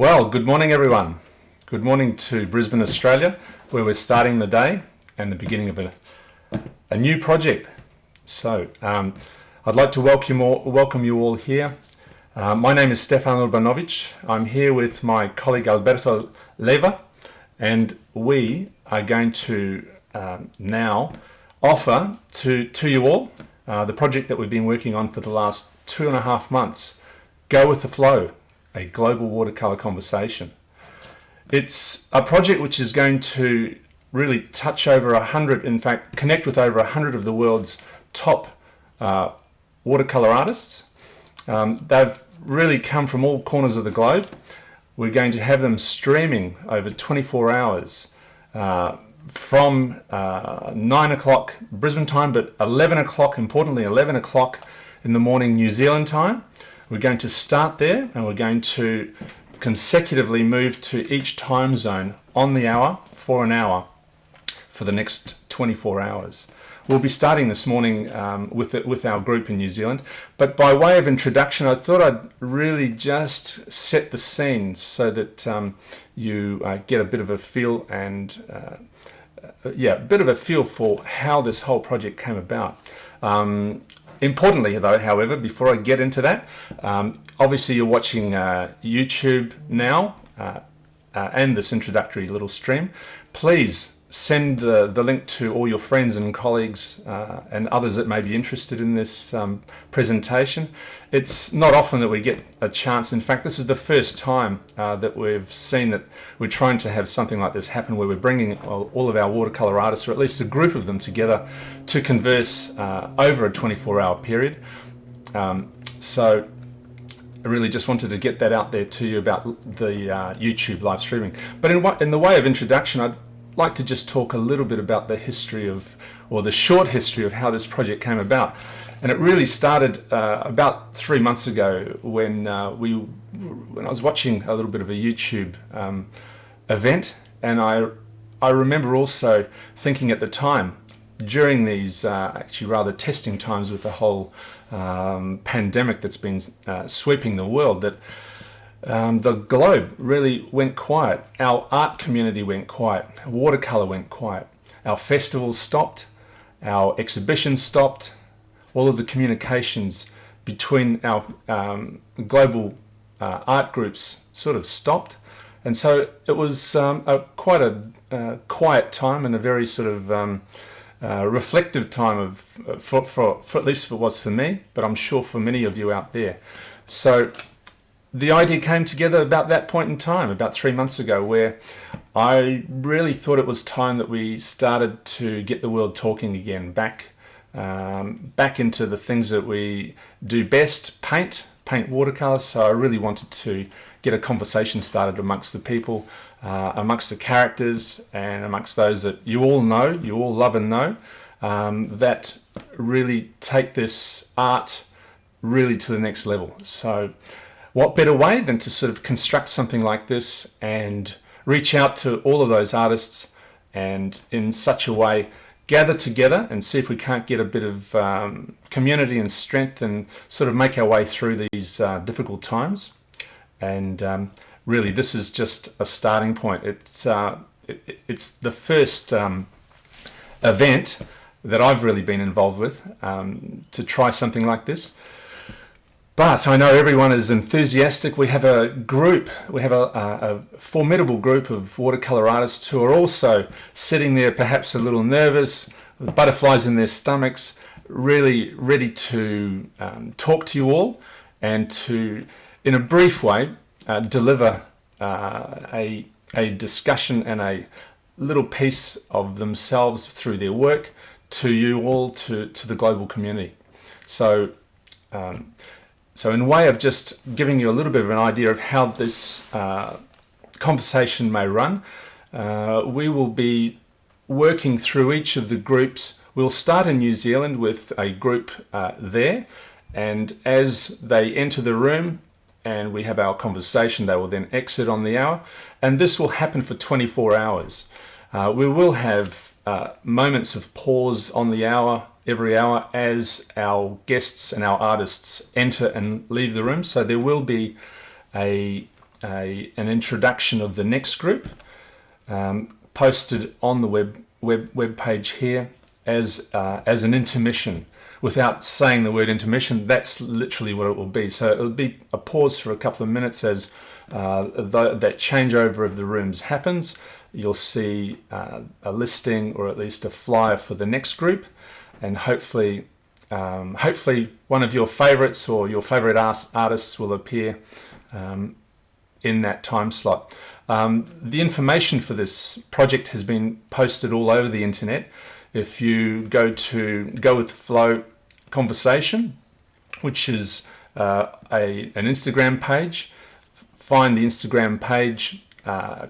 Well, good morning everyone. Good morning to Brisbane, Australia, where we're starting the day and the beginning of a new project. So, I'd like to welcome you all here. My name is Stefan Urbanovic. I'm here with my colleague Alberto Leva, and we are going to now offer to you all the project that we've been working on for the last 2.5 months, Go with the Flow, a global watercolour conversation. It's a project which is going to really touch over 100, in fact, connect with over 100 of the world's top watercolour artists. They've really come from all corners of the globe. We're going to have them streaming over 24 hours from 9 o'clock Brisbane time, but 11 o'clock, importantly 11 o'clock in the morning New Zealand time. We're going to start there and we're going to consecutively move to each time zone on the hour for an hour for the next 24 hours. We'll be starting this morning with our group in New Zealand, but by way of introduction, I thought I'd really just set the scene so that you get a bit of a feel and a bit of a feel for how this whole project came about. Importantly, though, however, before I get into that, obviously you're watching YouTube now and this introductory little stream. Please send the link to all your friends and colleagues and others that may be interested in this presentation. It's not often that we get a chance. In fact, this is the first time that we've seen that we're trying to have something like this happen, where we're bringing all of our watercolour artists, or at least a group of them, together to converse over a 24-hour period. So I really just wanted to get that out there to you about the YouTube live streaming. But in the way of introduction, I'd like to just talk a little bit about the history of, or the short history of how this project came about. And it really started about 3 months ago when I was watching a little bit of a YouTube event, and I remember also thinking at the time, during these actually rather testing times with the whole pandemic that's been sweeping the world, that the globe really went quiet. Our art community went quiet. Watercolour went quiet. Our festivals stopped. Our exhibitions stopped. All of the communications between our global art groups sort of stopped. And so it was quite a quiet time, and a very sort of reflective time for at least it was for me, but I'm sure for many of you out there. So the idea came together about that point in time, about 3 months ago, where I really thought it was time that we started to get the world talking again, back into the things that we do best, paint watercolour. So I really wanted to get a conversation started amongst the people, amongst the characters, and amongst those that you all know, you all love and know, that really take this art really to the next level. So what better way than to sort of construct something like this and reach out to all of those artists, and in such a way gather together and see if we can't get a bit of community and strength and sort of make our way through these difficult times. And really, this is just a starting point. It's the first event that I've really been involved with to try something like this. But I know everyone is enthusiastic. We have a group, we have a formidable group of watercolour artists who are also sitting there perhaps a little nervous, with butterflies in their stomachs, really ready to talk to you all and to, in a brief way, deliver a discussion and a little piece of themselves through their work to you all, to the global community. So in way of just giving you a little bit of an idea of how this conversation may run, we will be working through each of the groups. We'll start in New Zealand with a group there, and as they enter the room and we have our conversation, they will then exit on the hour, and this will happen for 24 hours. We will have moments of pause on the hour, every hour, as our guests and our artists enter and leave the room. So there will be a an introduction of the next group posted on the web page here as an intermission. Without saying the word intermission, that's literally what it will be. So it'll be a pause for a couple of minutes as that changeover of the rooms happens. You'll see a listing, or at least a flyer for the next group, and hopefully one of your favorites or your favorite artists will appear in that time slot. The information for this project has been posted all over the internet. If you go to Go With The Flow Conversation, which is an Instagram page, find the Instagram page,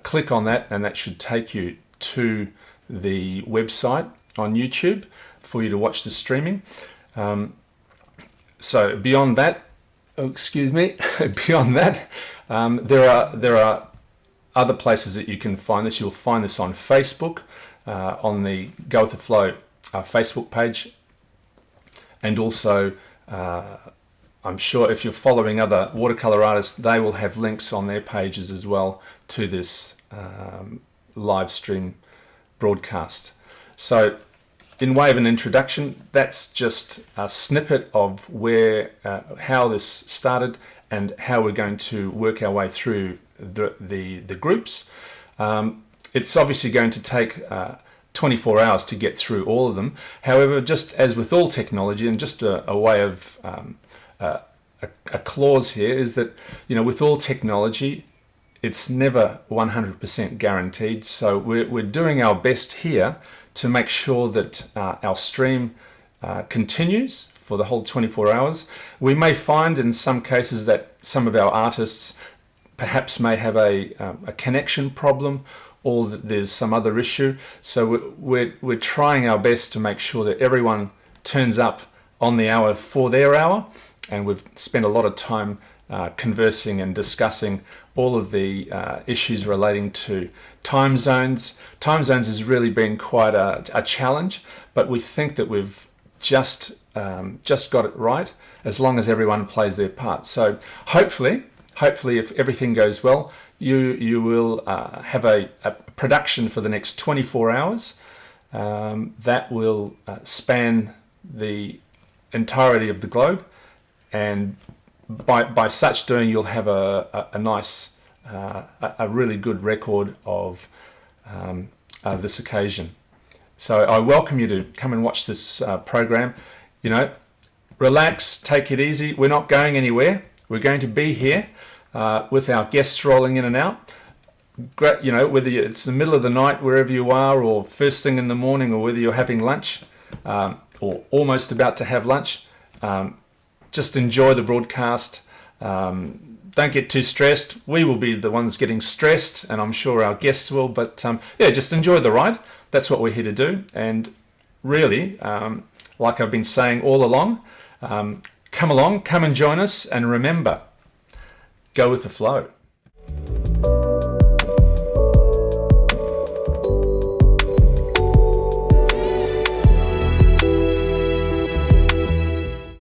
click on that, and that should take you to the website on YouTube for you to watch the streaming. So beyond that, beyond that, there are other places that you can find this. You'll find this on Facebook, on the Go With The Flow Facebook page, and also I'm sure if you're following other watercolour artists, they will have links on their pages as well to this live stream broadcast. So in way of an introduction, that's just a snippet of how this started and how we're going to work our way through the groups. It's obviously going to take 24 hours to get through all of them. However, just as with all technology, and just a way of a clause here is that, with all technology, it's never 100% guaranteed. So we're doing our best here to make sure that our stream continues for the whole 24 hours. We may find in some cases that some of our artists perhaps may have a connection problem, or that there's some other issue. So we're trying our best to make sure that everyone turns up on the hour for their hour, and we've spent a lot of time conversing and discussing all of the issues relating to time zones. Time zones has really been quite a challenge, but we think that we've just got it right, as long as everyone plays their part. So hopefully if everything goes well, you will have a production for the next 24 hours that will span the entirety of the globe, and by such doing, you'll have a nice, a really good record of this occasion. So I welcome you to come and watch this program. Relax, take it easy. We're not going anywhere. We're going to be here with our guests rolling in and out. Great, whether it's the middle of the night, wherever you are, or first thing in the morning, or whether you're having lunch or almost about to have lunch, just enjoy the broadcast. Don't get too stressed. We will be the ones getting stressed, and I'm sure our guests will, but just enjoy the ride. That's what we're here to do. And really, like I've been saying all along, come along, come and join us, and remember, go with the flow.